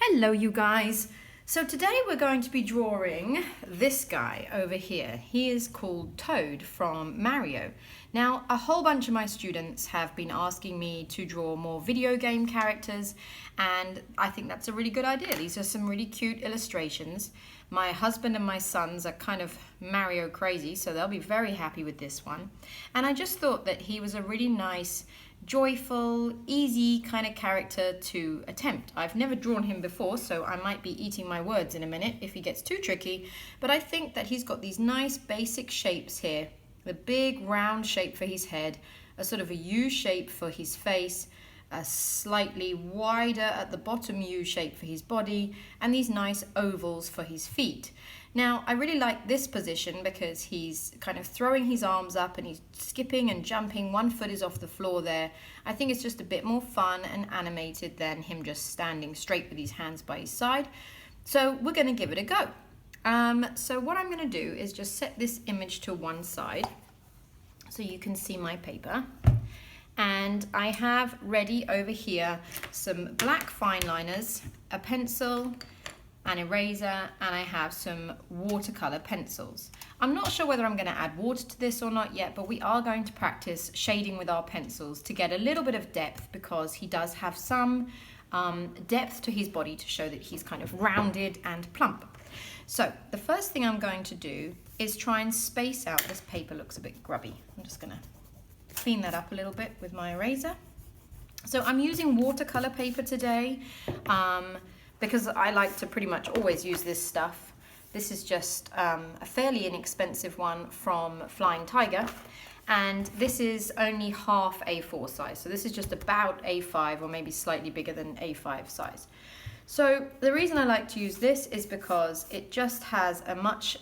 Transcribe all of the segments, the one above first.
Hello you guys! So today we're going to be drawing this guy over here. He is called Toad from Mario. Now a whole bunch of my students have been asking me to draw more video game characters, and I think that's a really good idea. These are some really cute illustrations. My husband and my sons are kind of Mario crazy, so they'll be very happy with this one. And I just thought that he was a really nice, joyful, easy kind of character to attempt. I've never drawn him before, so I might be eating my words in a minute if he gets too tricky, but I think that he's got these nice basic shapes here. The big round shape for his head, a sort of a U shape for his face, a slightly wider at the bottom U shape for his body, and these nice ovals for his feet. Now, I really like this position because he's kind of throwing his arms up and he's skipping and jumping. One foot is off the floor there. I think it's just a bit more fun and animated than him just standing straight with his hands by his side. So we're going to give it a go. So what I'm going to do is just set this image to one side so you can see my paper. And I have ready over here some black fine liners, a pencil, an eraser, and I have some watercolor pencils. I'm not sure whether I'm going to add water to this or not yet, but we are going to practice shading with our pencils to get a little bit of depth, because he does have some depth to his body to show that he's kind of rounded and plump. So the first thing I'm going to do is try and space out. This paper looks a bit grubby. I'm just going to clean that up a little bit with my eraser. So I'm using watercolor paper today because I like to pretty much always use this stuff. This is just a fairly inexpensive one from Flying Tiger, and this is only half A4 size. So this is just about A5 or maybe slightly bigger than A5 size. So the reason I like to use this is because it just has a much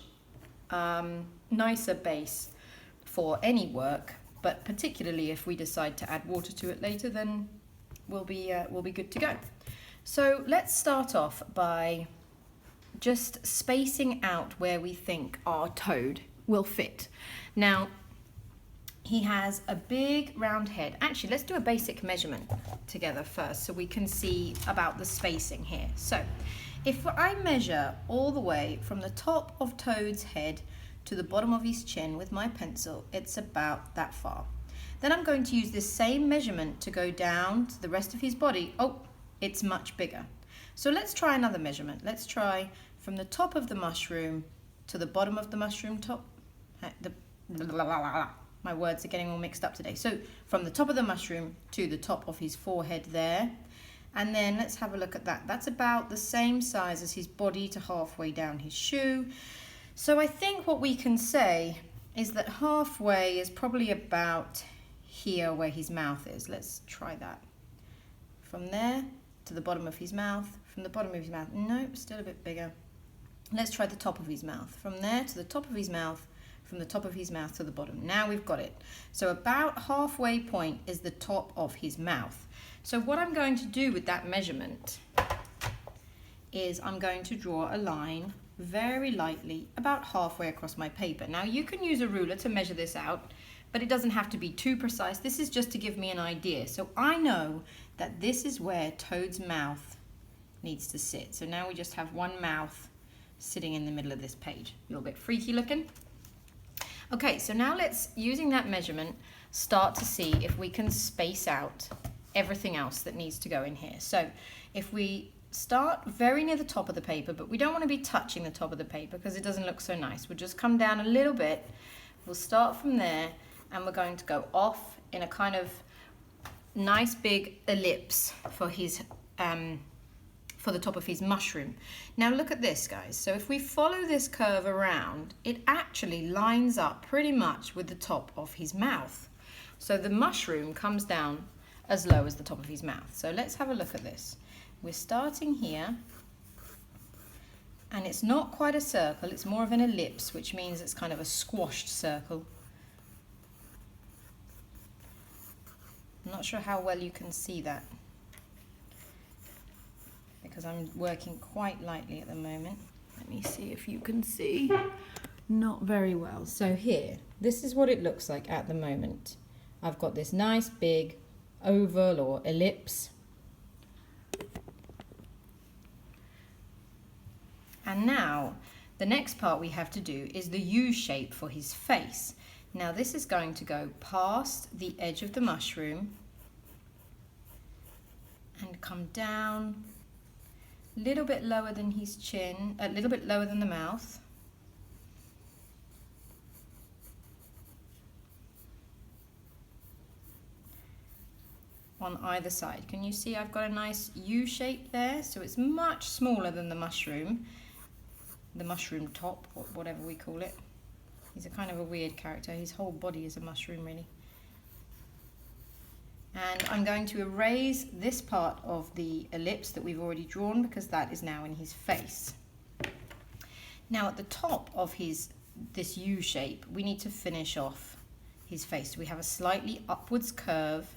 nicer base for any work, but particularly if we decide to add water to it later, then we'll be good to go. So let's start off by just spacing out where we think our toad will fit. Now, he has a big round head. Actually, let's do a basic measurement together first so we can see about the spacing here. So if I measure all the way from the top of Toad's head to the bottom of his chin with my pencil, it's about that far. Then I'm going to use this same measurement to go down to the rest of his body. Oh, it's much bigger. So let's try another measurement. Let's try from the top of the mushroom to the bottom of the mushroom top. My words are getting all mixed up today. So from the top of the mushroom to the top of his forehead there. And then let's have a look at that. That's about the same size as his body to halfway down his shoe. So I think what we can say is that halfway is probably about here where his mouth is. Let's try that. From there to the bottom of his mouth, from the bottom of his mouth, nope, still a bit bigger. Let's try the top of his mouth. From there to the top of his mouth, from the top of his mouth to the bottom. Now we've got it. So about halfway point is the top of his mouth. So what I'm going to do with that measurement is I'm going to draw a line very lightly about halfway across my paper. Now you can use a ruler to measure this out, but it doesn't have to be too precise. This is just to give me an idea. So I know that this is where Toad's mouth needs to sit. So now we just have one mouth sitting in the middle of this page. A little bit freaky looking. Okay, so now let's, using that measurement, start to see if we can space out everything else that needs to go in here. So if we start very near the top of the paper, but we don't want to be touching the top of the paper because it doesn't look so nice. We'll just come down a little bit. We'll start from there, and we're going to go off in a kind of nice big ellipse for his for the top of his mushroom. Now look at this, guys. So if we follow this curve around, it actually lines up pretty much with the top of his mouth. So the mushroom comes down as low as the top of his mouth. So let's have a look at this. We're starting here, and it's not quite a circle, it's more of an ellipse, which means it's kind of a squashed circle. I'm not sure how well you can see that, because I'm working quite lightly at the moment. Let me see if you can see. Not very well. So here, this is what it looks like at the moment. I've got this nice big oval or ellipse And now the next part we have to do is the U shape for his face. Now this is going to go past the edge of the mushroom and come down a little bit lower than his chin, a little bit lower than the mouth. On either side. Can you see I've got a nice U shape there? So it's much smaller than the mushroom top, or whatever we call it. He's a kind of a weird character. His whole body is a mushroom, really. And I'm going to erase this part of the ellipse that we've already drawn because that is now in his face. Now at the top of this U shape, we need to finish off his face. We have a slightly upwards curve.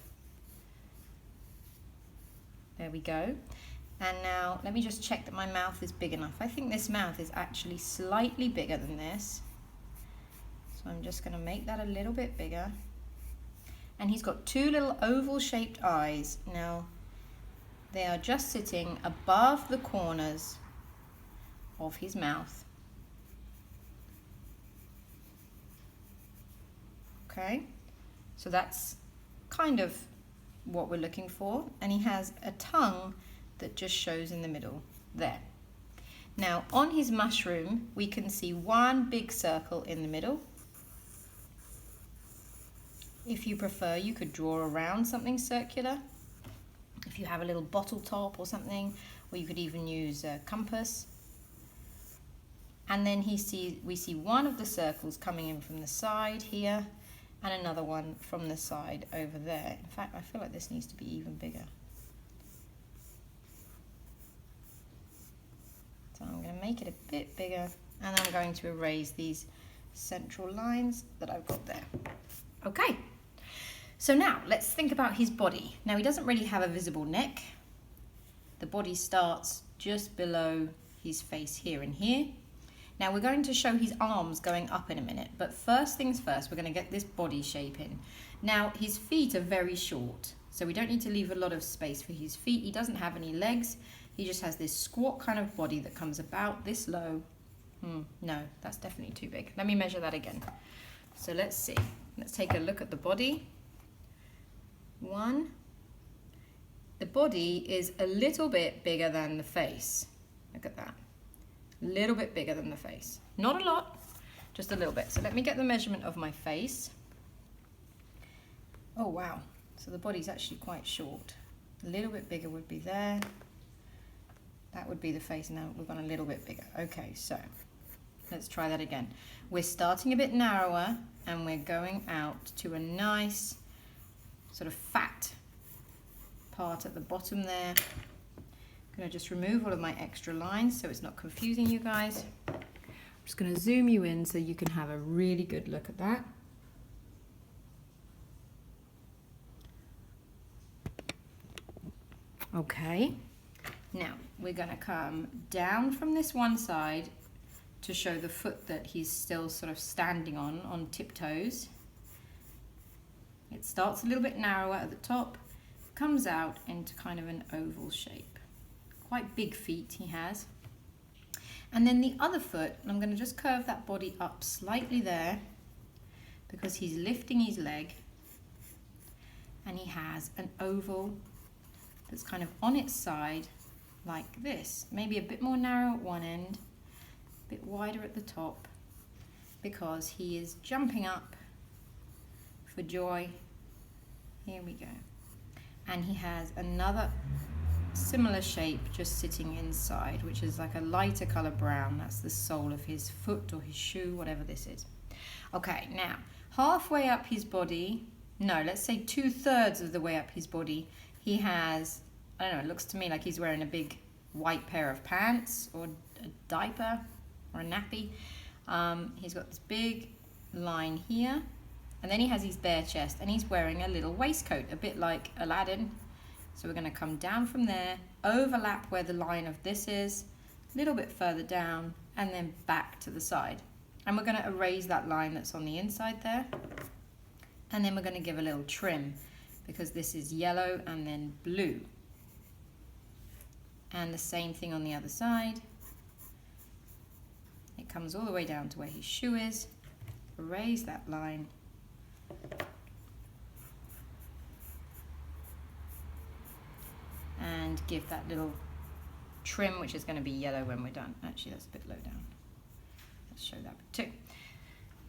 There we go. And now let me just check that my mouth is big enough. I think this mouth is actually slightly bigger than this. So I'm just going to make that a little bit bigger. And he's got two little oval shaped eyes. Now they are just sitting above the corners of his mouth. Okay, so that's kind of what we're looking for. And he has a tongue that just shows in the middle there. Now on his mushroom we can see one big circle in the middle. If you prefer, you could draw around something circular. If you have a little bottle top or something, or you could even use a compass. And then we see one of the circles coming in from the side here, and another one from the side over there. In fact, I feel like this needs to be even bigger. So I'm going to make it a bit bigger, and I'm going to erase these central lines that I've got there. Okay, so now let's think about his body. Now he doesn't really have a visible neck. The body starts just below his face here and here. Now we're going to show his arms going up in a minute, but first things first, we're going to get this body shape in. Now his feet are very short, so we don't need to leave a lot of space for his feet. He doesn't have any legs. He just has this squat kind of body that comes about this low. No, that's definitely too big. Let me measure that again. So let's see. Let's take a look at the body. One. The body is a little bit bigger than the face. Look at that. A little bit bigger than the face. Not a lot, just a little bit. So let me get the measurement of my face. Oh wow, so the body's actually quite short. A little bit bigger would be there. That would be the face. Now we've gone a little bit bigger. Okay, so let's try that again. We're starting a bit narrower and we're going out to a nice sort of fat part at the bottom there. I'm going to just remove all of my extra lines so it's not confusing you guys. I'm just going to zoom you in so you can have a really good look at that. Okay, now we're going to come down from this one side to show the foot that he's still sort of standing on tiptoes. It starts a little bit narrower at the top, comes out into kind of an oval shape. Quite big feet he has. And then the other foot, I'm going to just curve that body up slightly there because he's lifting his leg and he has an oval that's kind of on its side like this. Maybe a bit more narrow at one end, a bit wider at the top because he is jumping up for joy. Here we go. And he has another similar shape just sitting inside, which is like a lighter color brown. That's the sole of his foot or his shoe, whatever this is. Okay, now halfway up his body, no, let's say 2/3 of the way up his body, he has, I don't know, it looks to me like he's wearing a big white pair of pants or a diaper or a nappy. He's got this big line here, and then he has his bare chest, and he's wearing a little waistcoat, a bit like Aladdin. So we're going to come down from there, overlap where the line of this is, a little bit further down, and then back to the side. And we're going to erase that line that's on the inside there. And then we're going to give a little trim because this is yellow and then blue. And the same thing on the other side. comes all the way down to where his shoe is. Erase that line. And give that little trim, which is going to be yellow when we're done. Actually, that's a bit low down. Let's show that bit too.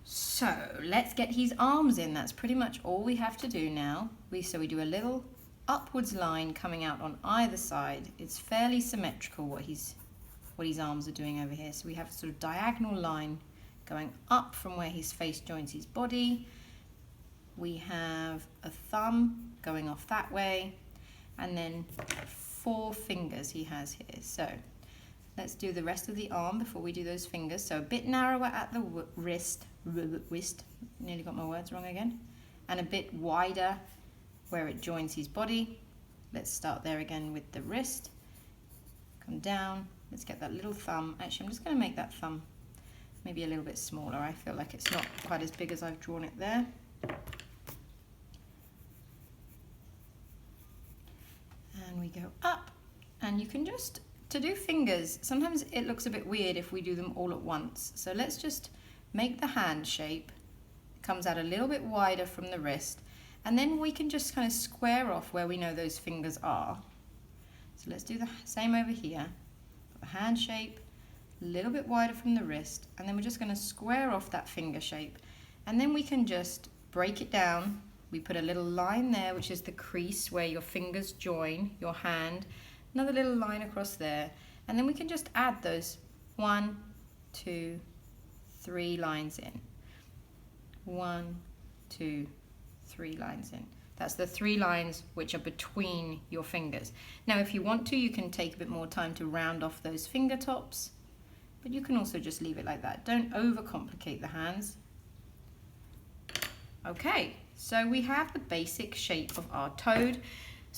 So let's get his arms in. That's pretty much all we have to do now. So we do a little upwards line coming out on either side. It's fairly symmetrical what his arms are doing over here. So we have a sort of diagonal line going up from where his face joins his body. We have a thumb going off that way, and then 4 fingers he has here. So let's do the rest of the arm before we do those fingers. So a bit narrower at the wrist, nearly got my words wrong again, and a bit wider where it joins his body. Let's start there again with the wrist. Come down, let's get that little thumb. Actually, I'm just going to make that thumb maybe a little bit smaller. I feel like it's not quite as big as I've drawn it there. And we go up, and you can just, to do fingers, sometimes it looks a bit weird if we do them all at once. So let's just make the hand shape. It comes out a little bit wider from the wrist, and then we can just kind of square off where we know those fingers are. So let's do the same over here. The hand shape, a little bit wider from the wrist, and then we're just going to square off that finger shape. And then we can just break it down. We put a little line there, which is the crease where your fingers join your hand. Another little line across there. And then we can just add those 1, 2, 3 lines in. 1, 2, 3 lines in. That's the 3 lines which are between your fingers. Now, if you want to, you can take a bit more time to round off those finger tops, but you can also just leave it like that. Don't overcomplicate the hands. Okay, so we have the basic shape of our toad.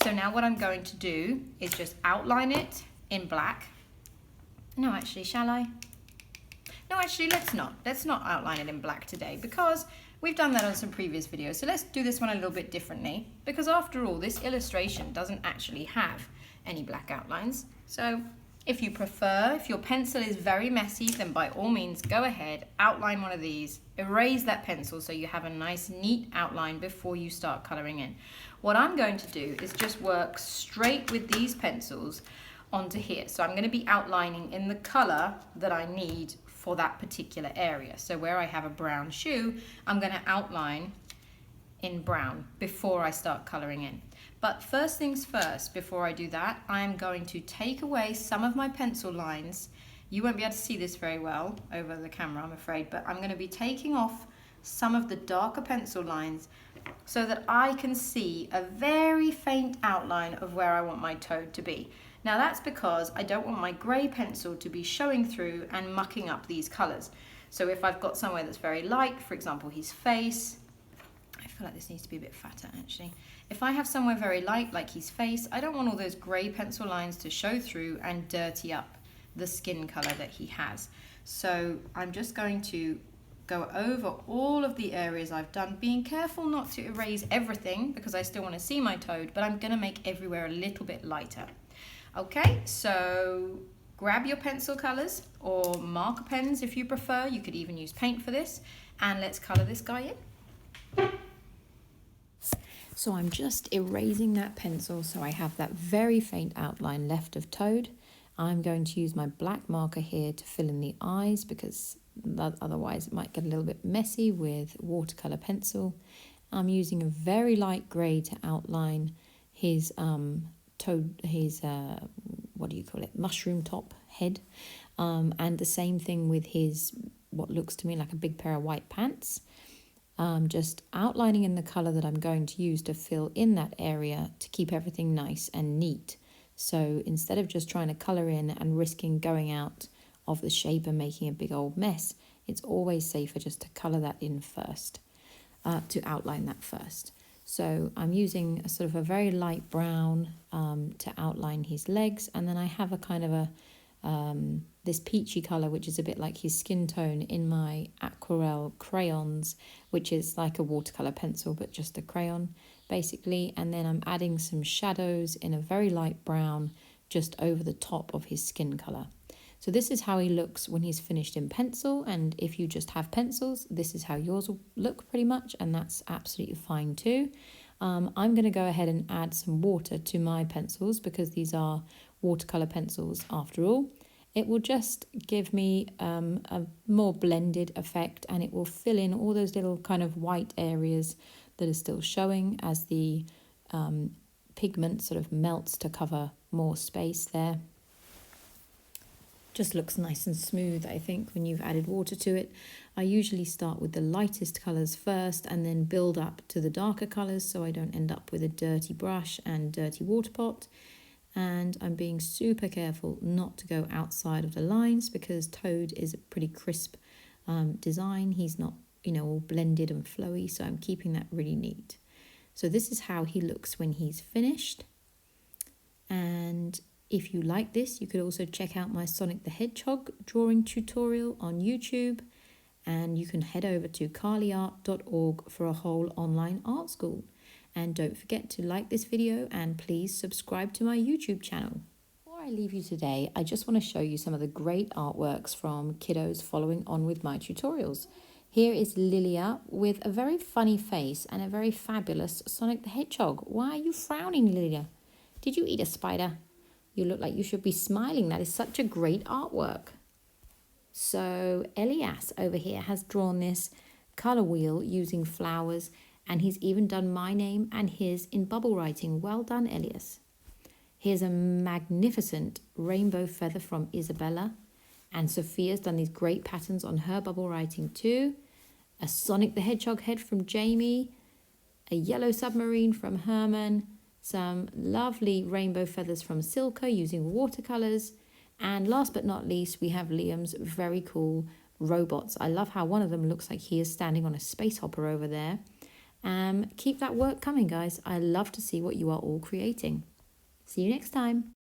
So now what I'm going to do is just outline it in black. No, actually, shall I? No, actually, let's not. Let's not outline it in black today, because we've done that on some previous videos. So let's do this one a little bit differently, because after all, this illustration doesn't actually have any black outlines. So if you prefer, if your pencil is very messy, then by all means, go ahead, outline one of these, erase that pencil so you have a nice, neat outline before you start coloring in. What I'm going to do is just work straight with these pencils onto here. So I'm going to be outlining in the color that I need for that particular area. So where I have a brown shoe, I'm going to outline in brown before I start coloring in. But first things first, before I do that, I'm going to take away some of my pencil lines. You won't be able to see this very well over the camera, I'm afraid, but I'm going to be taking off some of the darker pencil lines so that I can see a very faint outline of where I want my toad to be. Now that's because I don't want my grey pencil to be showing through and mucking up these colours. So if I've got somewhere that's very light, for example his face, I feel like this needs to be a bit fatter actually. If I have somewhere very light like his face, I don't want all those grey pencil lines to show through and dirty up the skin colour that he has. So I'm just going to go over all of the areas I've done, being careful not to erase everything because I still want to see my toad, but I'm going to make everywhere a little bit lighter. Okay, so grab your pencil colours or marker pens if you prefer. You could even use paint for this, and let's colour this guy in. So I'm just erasing that pencil so I have that very faint outline left of toad. I'm going to use my black marker here to fill in the eyes because otherwise it might get a little bit messy with watercolour pencil. I'm using a very light grey to outline his mushroom top head, and the same thing with his what looks to me like a big pair of white pants. Just outlining in the colour that I'm going to use to fill in that area to keep everything nice and neat. So instead of just trying to colour in and risking going out of the shape and making a big old mess, it's always safer just to colour that in first, to outline that first. So I'm using a sort of a very light brown to outline his legs, and then I have a kind of a this peachy colour which is a bit like his skin tone in my Aquarelle crayons, which is like a watercolour pencil but just a crayon basically, and then I'm adding some shadows in a very light brown just over the top of his skin colour. So this is how he looks when he's finished in pencil, and if you just have pencils, this is how yours will look pretty much, and that's absolutely fine too. I'm going to go ahead and add some water to my pencils because these are watercolour pencils after all. It will just give me a more blended effect, and it will fill in all those little kind of white areas that are still showing as the pigment sort of melts to cover more space there. Just looks nice and smooth, I think, when you've added water to it. I usually start with the lightest colours first and then build up to the darker colours so I don't end up with a dirty brush and dirty water pot. And I'm being super careful not to go outside of the lines because Toad is a pretty crisp design. He's not, all blended and flowy, so I'm keeping that really neat. So this is how he looks when he's finished. And if you like this, you could also check out my Sonic the Hedgehog drawing tutorial on YouTube, and you can head over to carlyart.org for a whole online art school. And don't forget to like this video and please subscribe to my YouTube channel. Before I leave you today, I just want to show you some of the great artworks from kiddos following on with my tutorials. Here is Lilia with a very funny face and a very fabulous Sonic the Hedgehog. Why are you frowning, Lilia? Did you eat a spider? You look like you should be smiling. That is such a great artwork. So Elias over here has drawn this colour wheel using flowers, and he's even done my name and his in bubble writing. Well done, Elias. Here's a magnificent rainbow feather from Isabella, and Sophia's done these great patterns on her bubble writing too. A Sonic the Hedgehog head from Jamie, a yellow submarine from Herman, some lovely rainbow feathers from Silka using watercolours, and last but not least, we have Liam's very cool robots. I love how one of them looks like he is standing on a space hopper over there. Keep that work coming, guys. I love to see what you are all creating. See you next time.